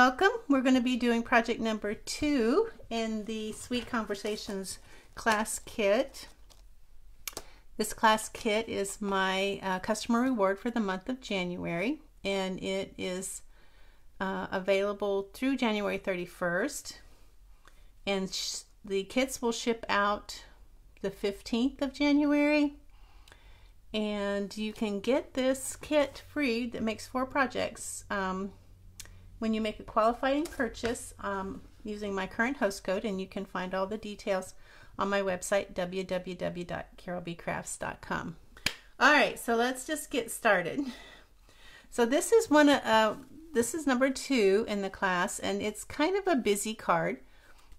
Welcome. We're going to be doing project number 2 in the Sweet Conversations class kit. This class kit is my customer reward for the month of January, and it is available through January 31st. And the kits will ship out the 15th of January. And you can get this kit free that makes 4 projects when you make a qualifying purchase using my current host code, and you can find all the details on my website www.carolbcrafts.com. All right, so let's just get started. So this is this is number 2 in the class, and it's kind of a busy card,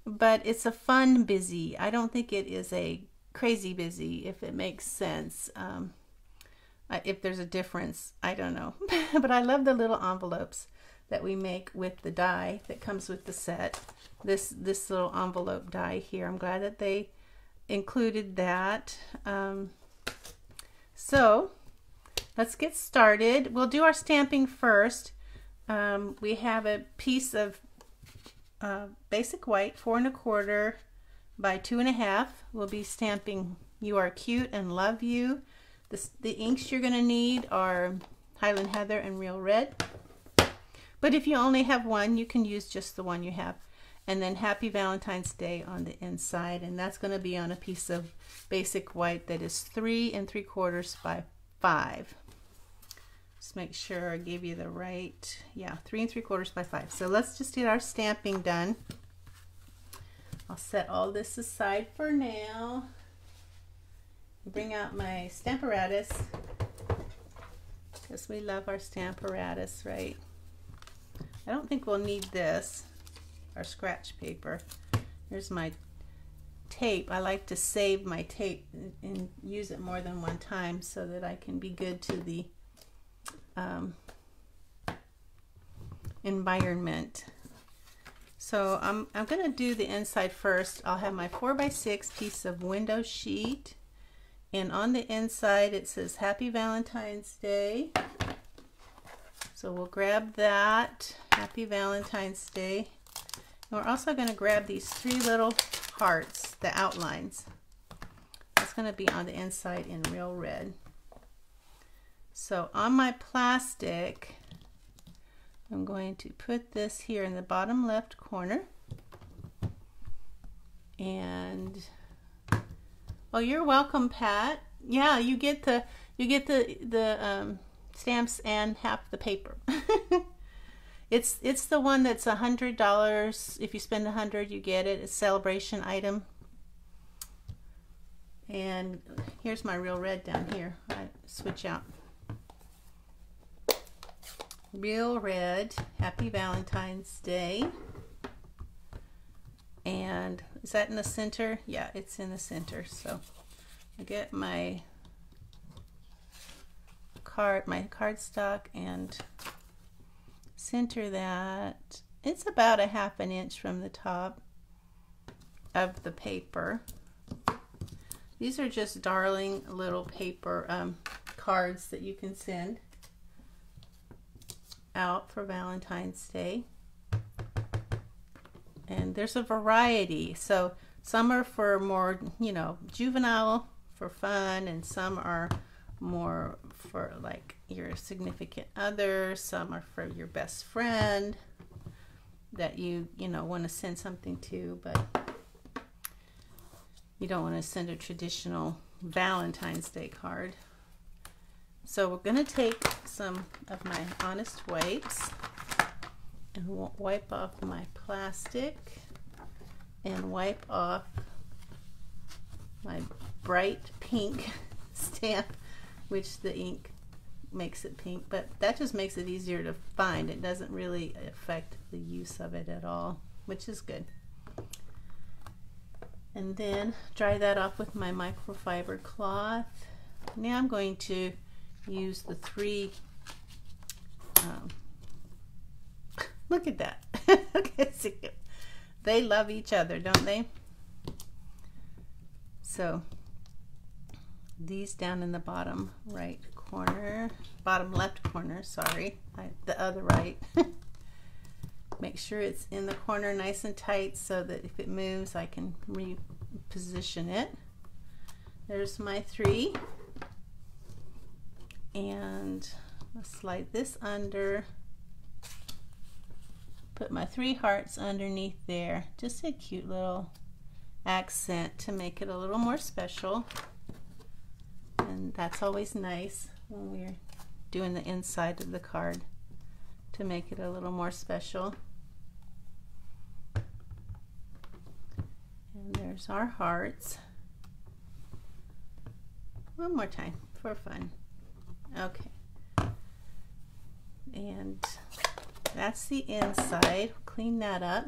but it's a fun busy. I don't think it is a crazy busy, if it makes sense. If there's a difference, I don't know. But I love the little envelopes that we make with the die that comes with the set. This little envelope die here, I'm glad that they included that. So let's get started. We'll do our stamping first. We have a piece of basic white, 4 1/4 by 2 1/2. We'll be stamping "You Are Cute" and "Love You." The inks you're going to need are Highland Heather and Real Red. But if you only have one, you can use just the one you have. And then Happy Valentine's Day on the inside, and that's going to be on a piece of basic white that is 3 3/4 by 5. Just make sure I gave you the right, yeah, 3 3/4 by 5. So let's just get our stamping done. I'll set all this aside for now. Bring out my Stamparatus, because we love our Stamparatus, right? I don't think we'll need this, our scratch paper. Here's my tape. I like to save my tape and use it more than one time so that I can be good to the environment. So I'm going to do the inside first. I'll have my 4 by 6 piece of window sheet, and on the inside it says Happy Valentine's Day. So we'll grab that, Happy Valentine's Day. And we're also going to grab these 3 little hearts, the outlines. That's going to be on the inside in Real Red. So on my plastic, I'm going to put this here in the bottom left corner. And oh, you're welcome, Pat. Yeah, you get the stamps and half the paper. It's the one that's $100. If you spend $100, you get it. It's a celebration item. And here's my Real Red down here. I switch out. Real Red, Happy Valentine's Day. And is that in the center? Yeah, it's in the center. So I get my cardstock and center that. It's about a 1/2 inch from the top of the paper. These are just darling little paper cards that you can send out for Valentine's Day. And there's a variety. So some are for more, you know, juvenile, for fun, and some are more for like your significant other. Some are for your best friend that you know, want to send something to, but you don't want to send a traditional Valentine's Day card. So we're going to take some of my Honest Wipes and wipe off my plastic and wipe off my bright pink stamp, which the ink makes it pink, but that just makes it easier to find. It doesn't really affect the use of it at all, which is good. And then dry that off with my microfiber cloth. Now I'm going to use the 3 look at that. They love each other, don't they? So these down in the bottom right corner, bottom left corner, sorry, the other right. Make sure it's in the corner nice and tight so that if it moves I can reposition it. There's my 3. And let's slide this under. Put my 3 hearts underneath there. Just a cute little accent to make it a little more special. And that's always nice when we're doing the inside of the card, to make it a little more special. And there's our hearts. One more time for fun. Okay. And that's the inside. Clean that up.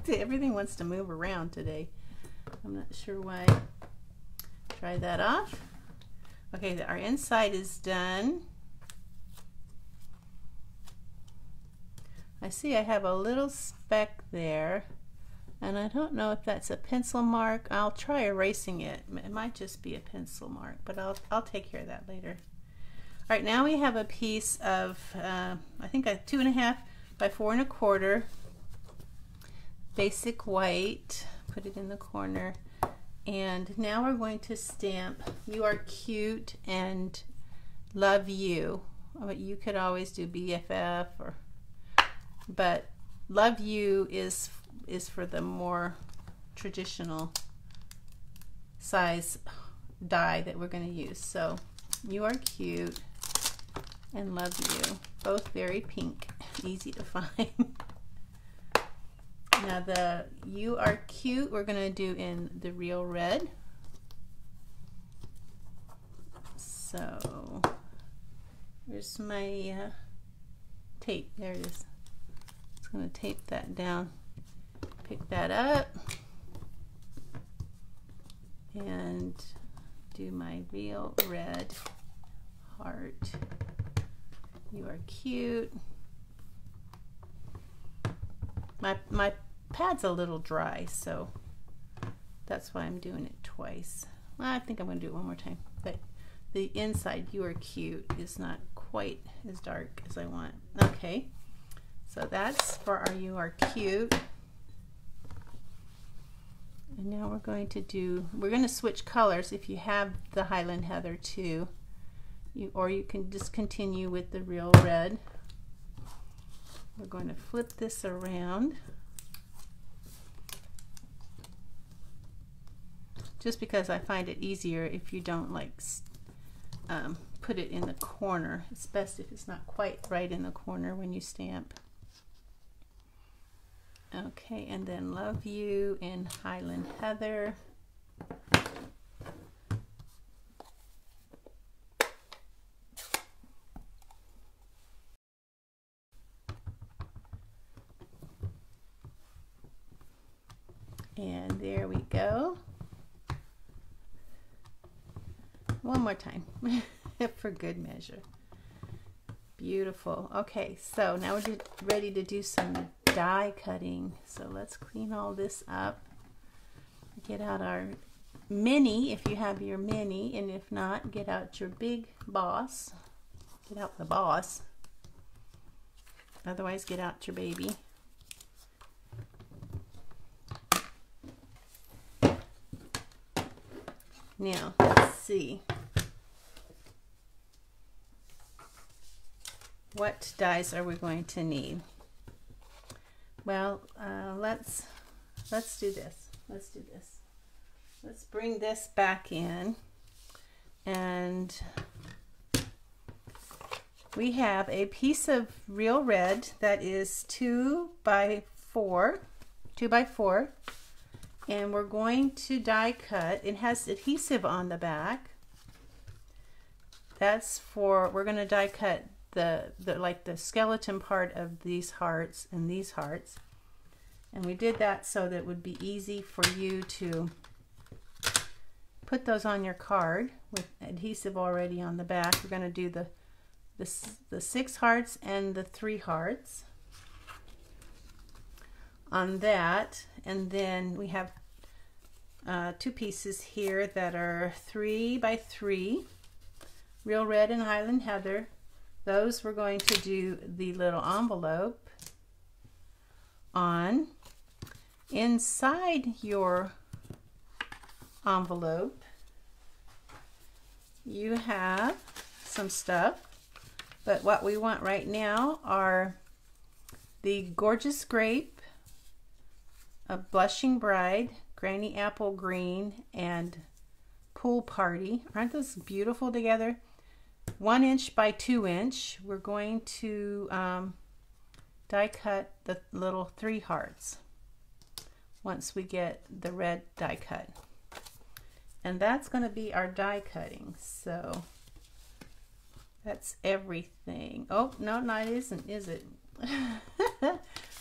Everything wants to move around today. I'm not sure why. Try that off. Okay, our inside is done. I see I have a little speck there, and I don't know if that's a pencil mark. I'll try erasing it. It might just be a pencil mark, but I'll take care of that later. All right, now we have a piece of I think a 2.5 by 4 1/4 basic white. Put it in the corner, and now we're going to stamp "You Are Cute" and "Love You." You could always do BFF, but "Love You" is for the more traditional size die that we're going to use. So "You Are Cute" and "Love You," both very pink, easy to find. Now the "You Are Cute" we're going to do in the real red. So here's my tape. There it is. Just going to tape that down. Pick that up and do my real red heart. "You Are Cute." My pad's a little dry, so that's why I'm doing it twice. Well, I think I'm going to do it one more time. But the inside "You Are Cute" is not quite as dark as I want. Okay, so that's for our "You Are Cute." And now we're going to switch colors if you have the Highland Heather too. Or you can just continue with the real red. We're going to flip this around. Just because I find it easier if you don't put it in the corner. It's best if it's not quite right in the corner when you stamp. Okay, and then "Love You" in Highland Heather. And there we go. One more time for good measure. Beautiful. Okay, so now we're ready to do some die cutting. So let's clean all this up. Get out our mini if you have your mini, and if not, get out your big boss. Get out the boss. Otherwise, get out your baby. Now, let's see. What dies are we going to need? Well, let's do this. Let's do this. Let's bring this back in, and we have a piece of real red that is 2 by 4, and we're going to die cut. It has adhesive on the back. That's for, we're going to die cut the skeleton part of these hearts and these hearts. And we did that so that it would be easy for you to put those on your card with adhesive already on the back. We're going to do the 6 hearts and the 3 hearts on that, and then we have 2 pieces here that are 3 by 3, Real Red and Highland Heather. Those we're going to do the little envelope on. Inside your envelope, you have some stuff, but what we want right now are the Gorgeous Grape, a Blushing Bride, Granny Apple Green, and Pool Party. Aren't those beautiful together? 1 inch by 2 inch. We're going to die cut the little 3 hearts once we get the red die cut. And that's going to be our die cutting. So that's everything. Oh, no, it isn't, is it?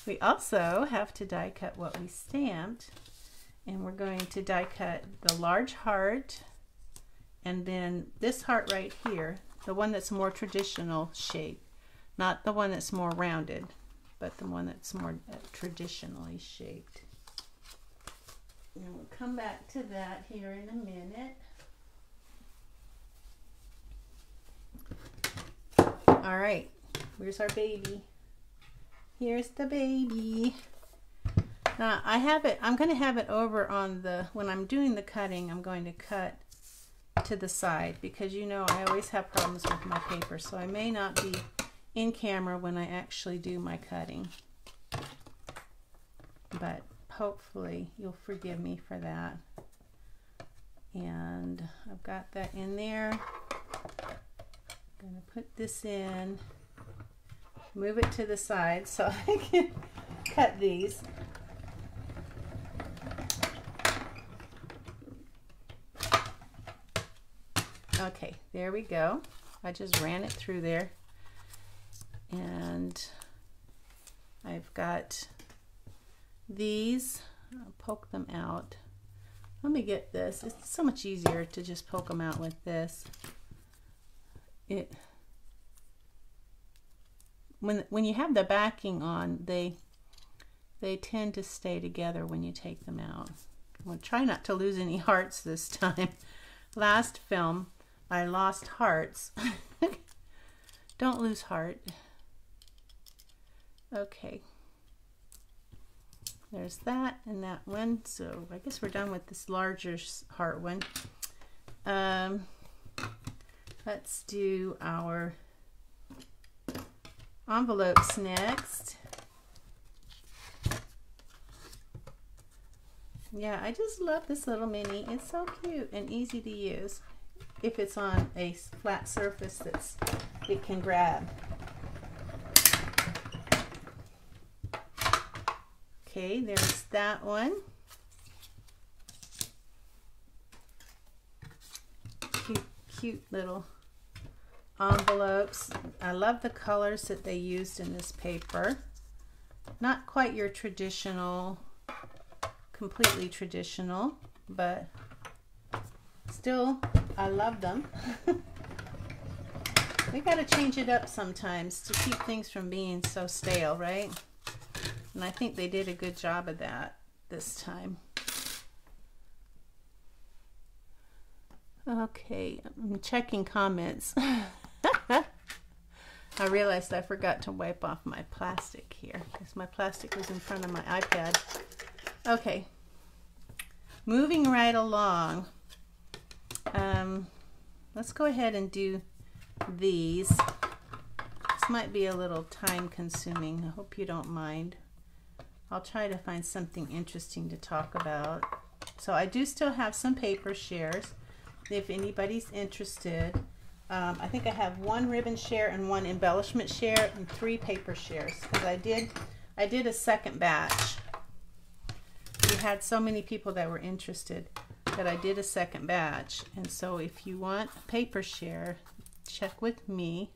We also have to die cut what we stamped, and we're going to die cut the large heart, and then this heart right here, the one that's more traditional shape, not the one that's more rounded, but the one that's more traditionally shaped. And we'll come back to that here in a minute. All right, where's our baby? Here's the baby. Now I'm going to have it over on the, when I'm doing the cutting, I'm going to cut to the side because you know I always have problems with my paper, so I may not be in camera when I actually do my cutting. But hopefully you'll forgive me for that. And I've got that in there. I'm going to put this in, move it to the side so I can cut these. Okay, there we go. I just ran it through there. And I've got these. I'll poke them out. Let me get this. It's so much easier to just poke them out with this. When you have the backing on, they tend to stay together when you take them out. We'll try not to lose any hearts this time. Last film, I lost hearts. Don't lose heart. Okay. There's that and that one. So I guess we're done with this larger heart one. Let's do our envelopes next. Yeah, I just love this little mini. It's so cute and easy to use if it's on a flat surface that it can grab. Okay, there's that one. Cute little envelopes. I love the colors that they used in this paper. Not quite your traditional, completely traditional, but still, I love them. We gotta change it up sometimes to keep things from being so stale, right? And I think they did a good job of that this time. Okay, I'm checking comments. I realized I forgot to wipe off my plastic here because my plastic was in front of my iPad. Okay, moving right along. Let's go ahead and do these. This might be a little time consuming. I hope you don't mind. I'll try to find something interesting to talk about. So I do still have some paper shares if anybody's interested. I think I have 1 ribbon share and 1 embellishment share and 3 paper shares because I did a second batch. We had so many people that were interested that I did a second batch, and so if you want a paper share, check with me.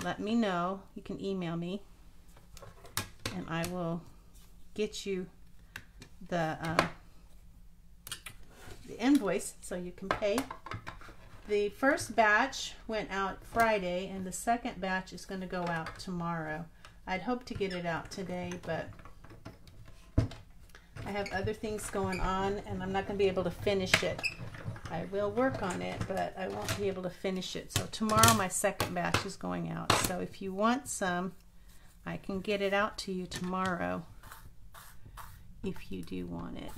Let me know. You can email me and I will get you the invoice so you can pay. The first batch went out Friday and the second batch is going to go out tomorrow. I'd hoped to get it out today, but I have other things going on and I'm not going to be able to finish it I will work on it, but I won't be able to finish it. So tomorrow my second batch is going out. So if you want some, I can get it out to you tomorrow if you do want it.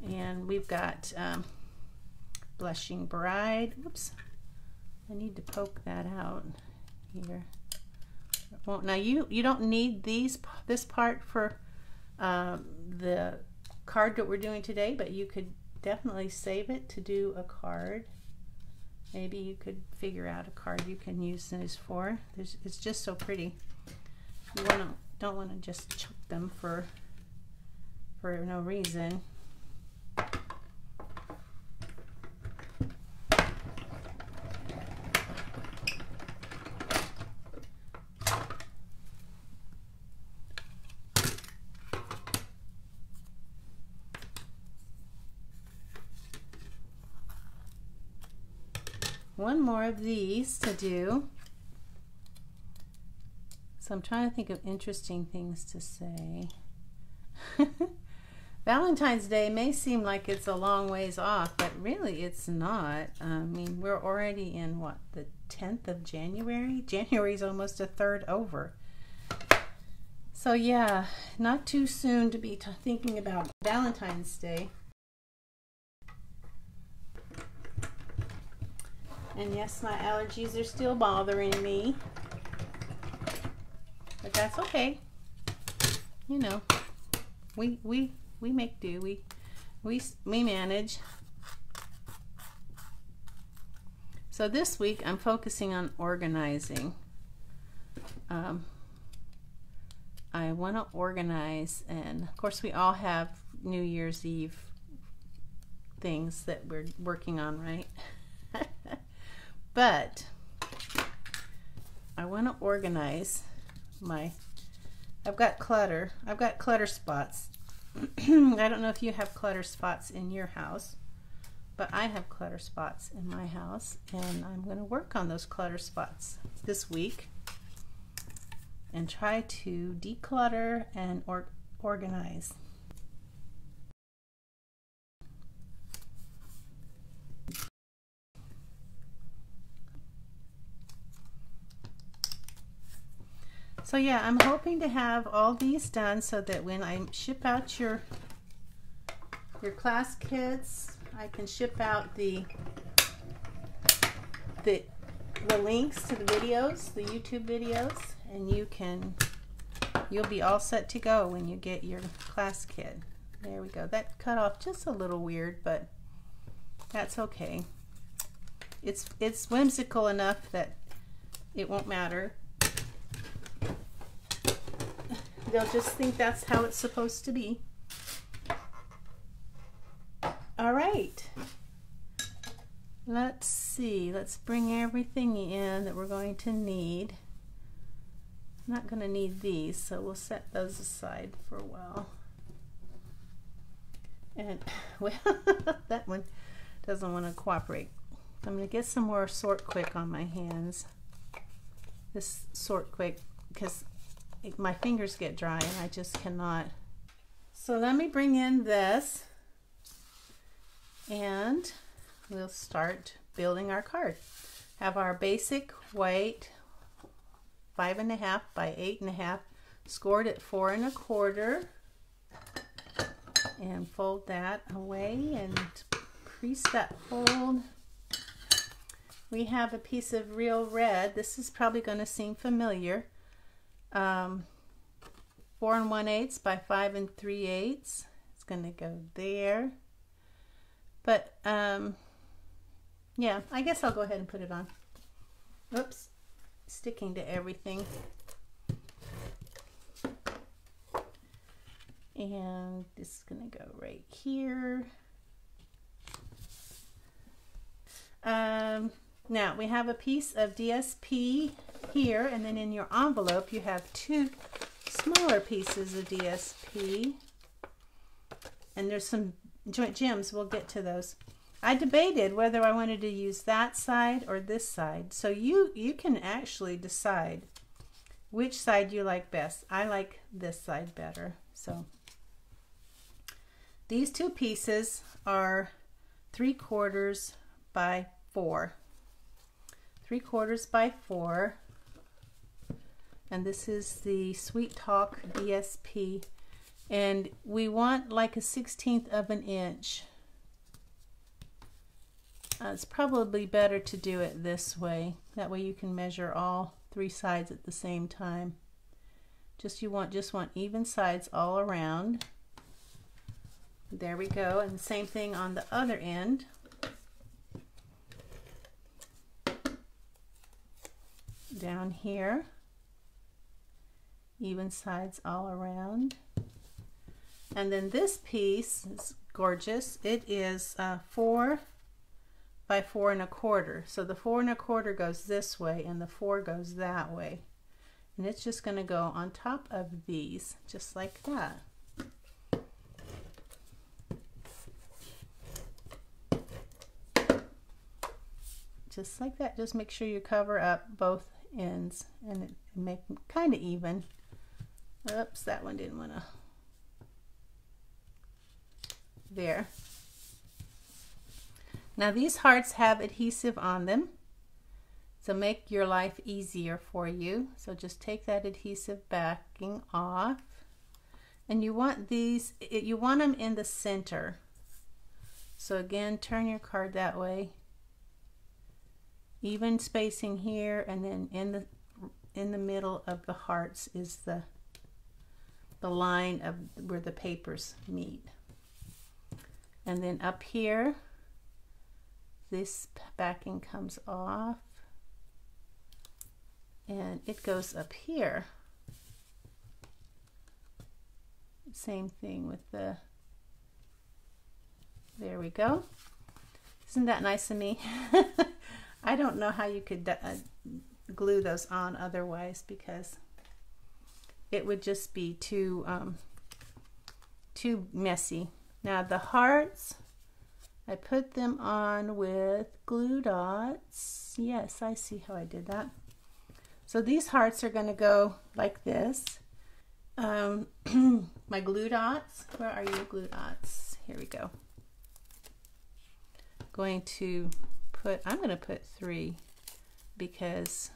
And we've got Blushing Bride. Oops, I need to poke that out here. Well, now you don't need this part for the card that we're doing today, but you could definitely save it to do a card. Maybe you could figure out a card you can use this for. It's just so pretty. You don't want to just chuck them for no reason. One more of these to do. So I'm trying to think of interesting things to say. Valentine's Day may seem like it's a long ways off, but really it's not. I mean, we're already in what, the 10th of January? January's almost a third over. So yeah, not too soon to be thinking about Valentine's Day. And yes, my allergies are still bothering me, but that's okay. You know, we make do. We manage. So this week I'm focusing on organizing. I want to organize, and of course we all have New Year's Eve things that we're working on, right? But I want to organize I've got clutter spots. I don't know if you have clutter spots in your house, but I have clutter spots in my house, and I'm going to work on those clutter spots this week and try to declutter and organize. So yeah, I'm hoping to have all these done so that when I ship out your class kits, I can ship out the links to the videos, the YouTube videos, and you'll be all set to go when you get your class kit. There we go. That cut off just a little weird, but that's okay. It's whimsical enough that it won't matter. They'll just think that's how it's supposed to be. All right. Let's see. Let's bring everything in that we're going to need. I'm not going to need these, so we'll set those aside for a while. And, well, that one doesn't want to cooperate. I'm going to get some more Sort Quick on my hands. This Sort Quick, because my fingers get dry and I just cannot. So let me bring in this and we'll start building our card. Have our basic white 5.5 by 8.5 scored at 4 1/4, and fold that away and crease that fold. We have a piece of real red. This is probably going to seem familiar. 4 1/8 by 5 3/8. It's going to go there. But yeah, I guess I'll go ahead and put it on. Oops, sticking to everything. And this is going to go right here. Now we have a piece of DSP here, and then in your envelope you have 2 smaller pieces of DSP, and there's some joint gems. We'll get to those. I debated whether I wanted to use that side or this side, so you can actually decide which side you like best. I like this side better. So These two pieces are 3/4 by 4. 3/4 by 4. And this is the Sweet Talk DSP. And we want like a 1/16 of an inch. It's probably better to do it this way. That way you can measure all 3 sides at the same time. You want even sides all around. There we go. And the same thing on the other end. Down here. Even sides all around. And then this piece is gorgeous. It is 4 by 4 1/4. So the 4 1/4 goes this way and the 4 goes that way. And it's just going to go on top of these, just like that. Just like that. Just make sure you cover up both ends and make them kind of even. Oops, that one didn't want to. There. Now these hearts have adhesive on them. So make your life easier for you. So just take that adhesive backing off. And you want these, you want them in the center. So again, turn your card that way. Even spacing here, and then in the middle of the hearts is the line of where the papers meet. And then up here, this backing comes off. And it goes up here. Same thing with the, there we go. Isn't that nice of me? I don't know how you could glue those on otherwise, because it would just be too messy. Now the hearts, I put them on with glue dots. Yes, I see how I did that. So these hearts are going to go like this. My glue dots, where are your glue dots? Here we go. I'm going to put 3, because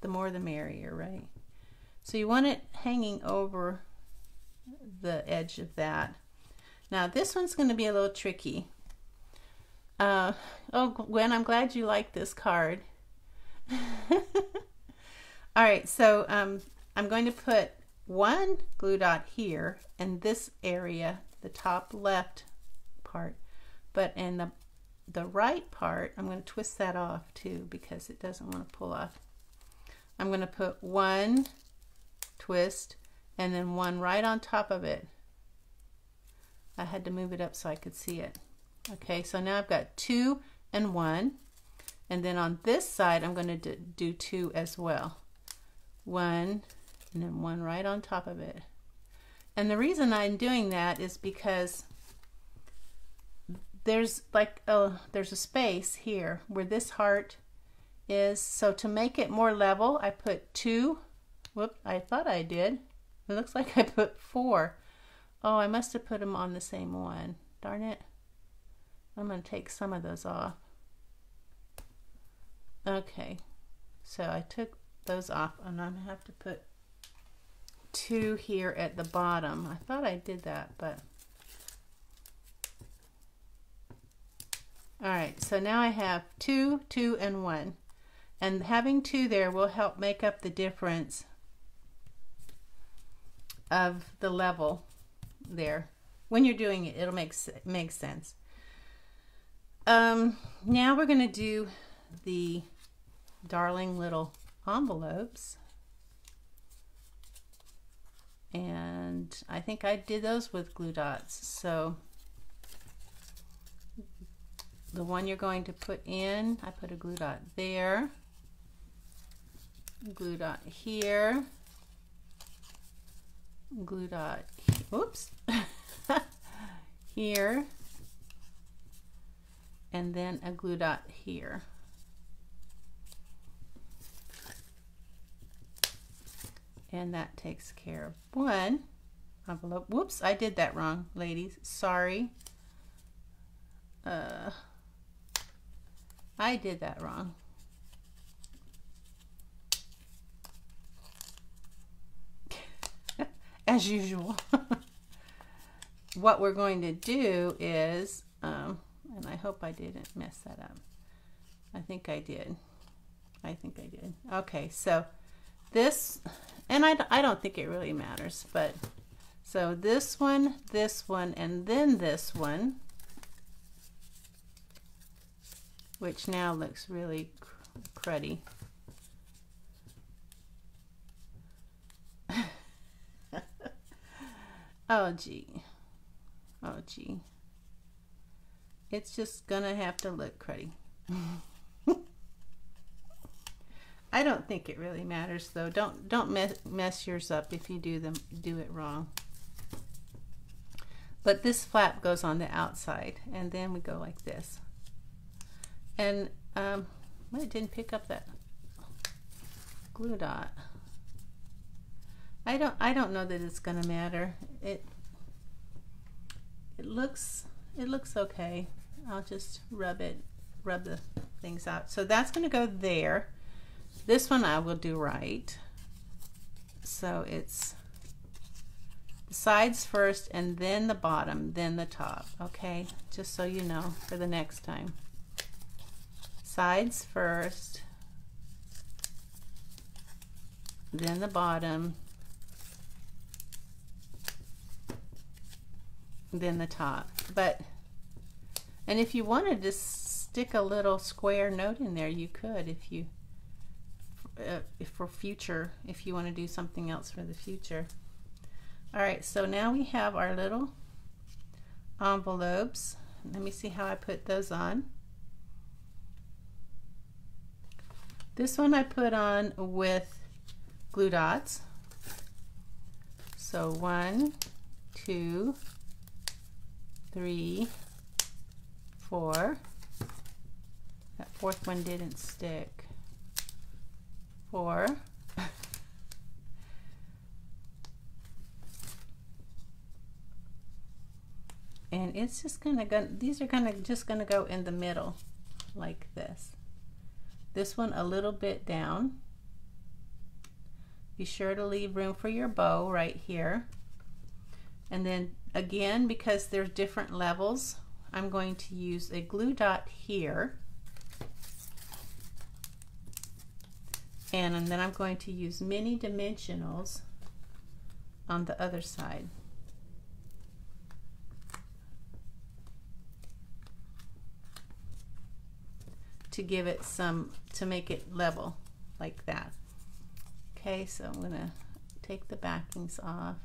the more the merrier, right? So you want it hanging over the edge of that. Now this one's going to be a little tricky. Oh, Gwen, I'm glad you like this card. All right, so I'm going to put 1 glue dot here in this area, the top left part, but in the right part, I'm going to twist that off too, because it doesn't want to pull off. I'm going to put 1 twist and then 1 right on top of it. I had to move it up so I could see it. Okay, so now I've got 2 and 1, and then on this side I'm going to do 2 as well. 1 and then 1 right on top of it. And the reason I'm doing that is because there's there's a space here where this heart is. So to make it more level, I put 2. Whoop, I thought I did. It looks like I put 4. Oh, I must have put them on the same one. Darn it. I'm going to take some of those off. Okay, so I took those off, and I'm going to have to put 2 here at the bottom. I thought I did that, but all right, so now I have 2, 2, and 1, and having 2 there will help make up the difference of the level there. When you're doing it, it'll make sense. Now we're going to do the darling little envelopes, and I think I did those with glue dots. So the one you're going to put in, I put a glue dot there, glue dot here, glue dot, oops, here, and then a glue dot here. And that takes care of one. envelope. Whoops, I did that wrong, ladies. Sorry. I did that wrong. As usual. What we're going to do is, and I hope I didn't mess that up. I think I did. Okay, so this, and I don't think it really matters, but so this one, and then this one, which now looks really cruddy. Oh gee. It's just gonna have to look cruddy. I don't think it really matters though. Don't mess yours up if you do it wrong. But this flap goes on the outside, and then we go like this. And well, it didn't pick up that glue dot. I don't know that it's gonna matter. It looks okay. I'll just rub the things out. So that's gonna go there. This one I will do right. So it's the sides first, and then the bottom, then the top. Okay, just so you know for the next time. Sides first, then the bottom, then the top. And if you wanted to stick a little square note in there, you could, if you for future, if you want to do something else for the future. All right, so now we have our little envelopes. Let me see how I put those on. This one I put on with glue dots. So 1, 2, 3, 4. That fourth one didn't stick. 4. And it's just gonna go, these are just gonna go in the middle like this. This one a little bit down. Be sure to leave room for your bow right here. And then again, because there's different levels, I'm going to use a glue dot here. And then I'm going to use mini dimensionals on the other side. To give it some, to make it level like that. Okay, so I'm gonna take the backings off.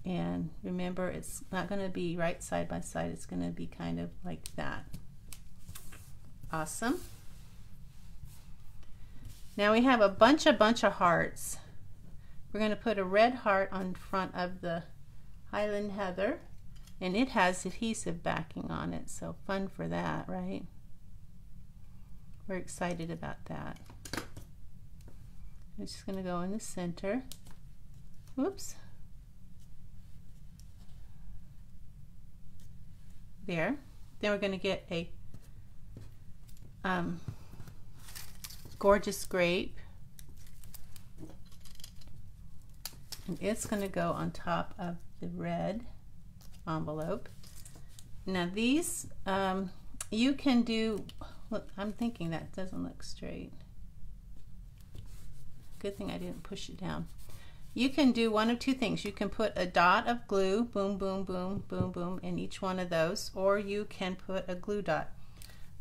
And remember, it's not gonna be right side by side, it's gonna be kind of like that. Awesome. Now we have a bunch of hearts. We're gonna put a red heart on front of the Highland Heather. And it has adhesive backing on it, so fun for that, right? We're excited about that. I'm just going to go in the center. Whoops. There. Then we're going to get a gorgeous grape. And it's going to go on top of the red envelope. Now these you can do, look, I'm thinking that doesn't look straight. Good thing I didn't push it down. You can do one of two things. You can put a dot of glue, boom, boom, boom, boom, boom, in each one of those, or you can put a glue dot.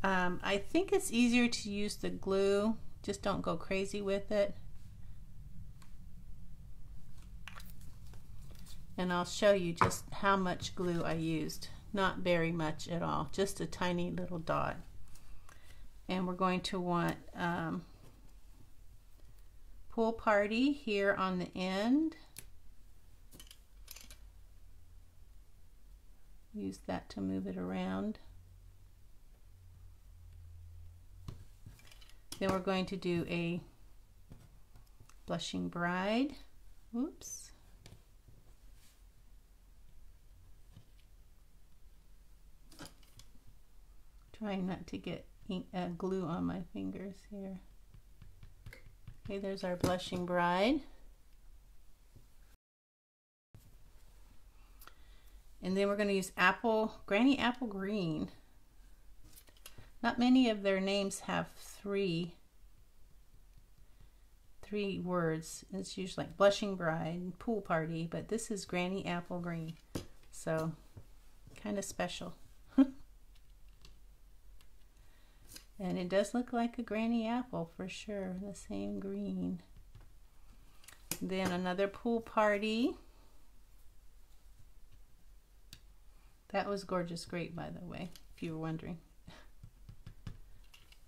I think it's easier to use the glue. Just don't go crazy with it. And I'll show you just how much glue I used. Not very much at all, just a tiny little dot. And we're going to want pool party here on the end. Use that to move it around. Then we're going to do a Blushing Bride. Oops. Trying not to get ink, glue on my fingers here. Okay, there's our Blushing Bride. And then we're going to use Granny Apple Green. Not many of their names have three words. It's usually like Blushing Bride and Pool Party, but this is Granny Apple Green. So kind of special. And it does look like a granny apple for sure, the same green. Then another Pool Party. That was Gorgeous Grape, by the way, if you were wondering.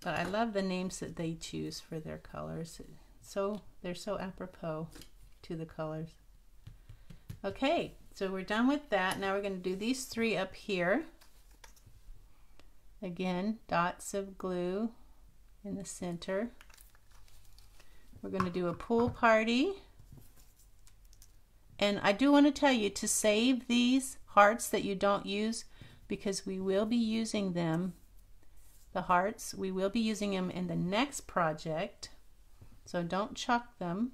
But I love the names that they choose for their colors. So they're so apropos to the colors. Okay, so we're done with that. Now we're going to do these three up here. Again, dots of glue in the center. We're going to do a Pool Party. And I do want to tell you to save these hearts that you don't use, because we will be using them, the hearts, we will be using them in the next project. So don't chuck them.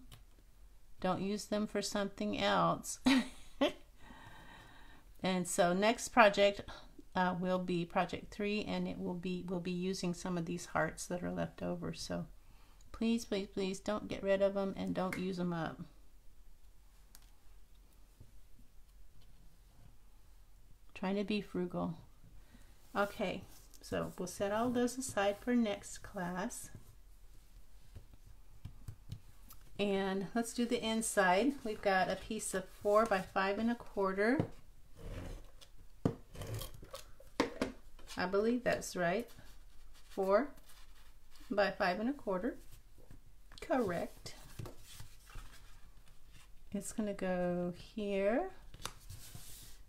Don't use them for something else. And so next project will be project 3, and we'll be using some of these hearts that are left over. So please, please, please don't get rid of them and don't use them up. Trying to be frugal. Okay, so we'll set all those aside for next class. And let's do the inside. We've got a piece of 4 by 5 1/4. I believe that's right. 4 by 5 1/4. Correct. It's going to go here.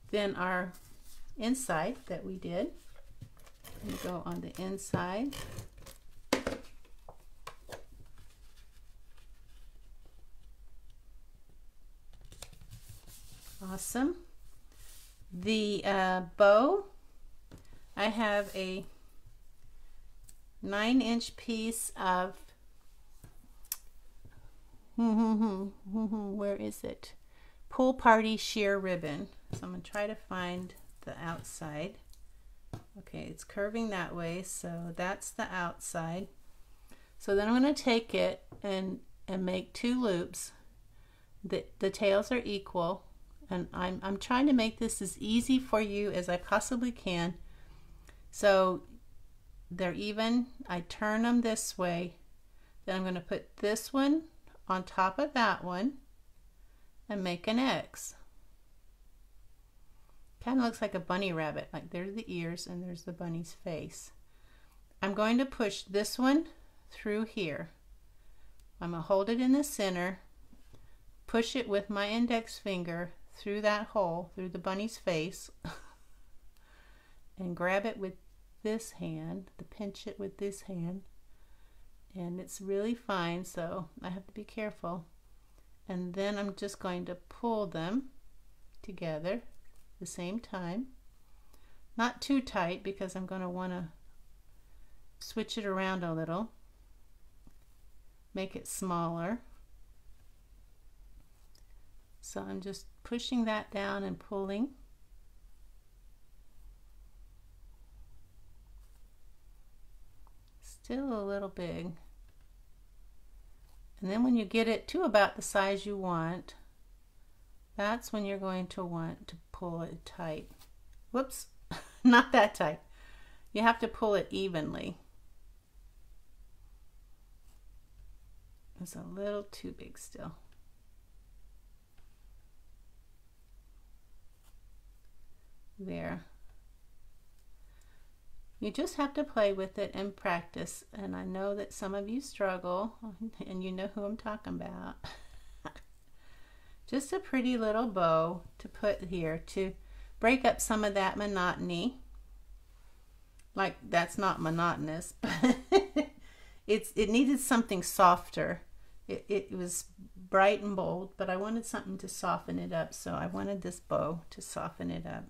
Then our inside that we did, and go on the inside. Awesome. The bow, I have a 9-inch piece of where is it? Pool Party sheer ribbon. So I'm going to try to find the outside. Okay, it's curving that way, so that's the outside. So then I'm going to take it and make 2 loops. The tails are equal, and I'm trying to make this as easy for you as I possibly can. So they're even. I turn them this way. Then I'm going to put this one on top of that one and make an X. Kind of looks like a bunny rabbit. Like there's the ears and there's the bunny's face. I'm going to push this one through here. I'm going to hold it in the center, push it with my index finger through that hole, through the bunny's face, and grab it with this hand, pinch it with this hand. And it's really fine, so I have to be careful. And then I'm just going to pull them together at the same time. Not too tight, because I'm going to want to switch it around a little. Make it smaller. So I'm just pushing that down and pulling. Still a little big. And then when you get it to about the size you want, that's when you're going to want to pull it tight. Whoops, not that tight. You have to pull it evenly. It's a little too big still. There. You just have to play with it and practice, and I know that some of you struggle, and you know who I'm talking about. Just a pretty little bow to put here to break up some of that monotony. Like, that's not monotonous, but it needed something softer It was bright and bold, but I wanted something to soften it up, so I wanted this bow to soften it up.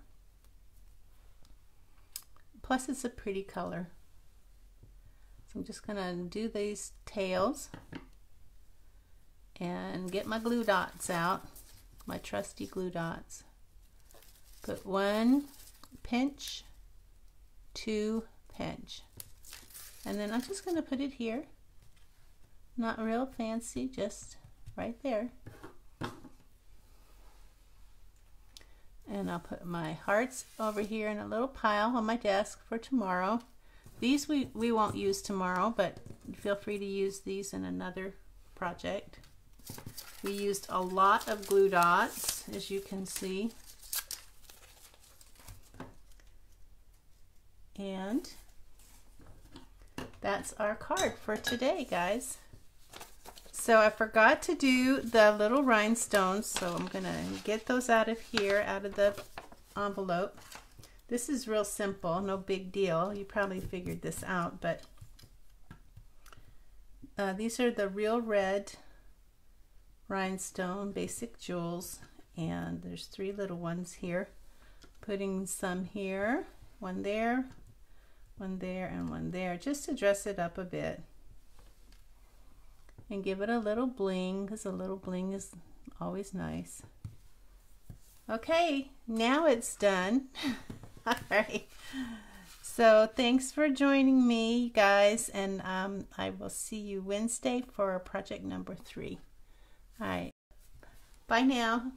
Plus it's a pretty color. So I'm just gonna do these tails and get my glue dots out, my trusty glue dots. Put 1 pinch, 2 pinch, and then I'm just gonna put it here. Not real fancy, just right there. And I'll put my hearts over here in a little pile on my desk for tomorrow. These we won't use tomorrow, but feel free to use these in another project. We used a lot of glue dots, as you can see. And that's our card for today, guys. So I forgot to do the little rhinestones, so I'm gonna get those out of here, out of the envelope. This is real simple, no big deal. You probably figured this out, but these are the real red rhinestone basic jewels, and there's 3 little ones here. Putting some here, 1 there, 1 there, and 1 there, just to dress it up a bit. And give it a little bling, because a little bling is always nice. Okay, now it's done. All right. So thanks for joining me, guys, and I will see you Wednesday for project number 3. All right. Bye now.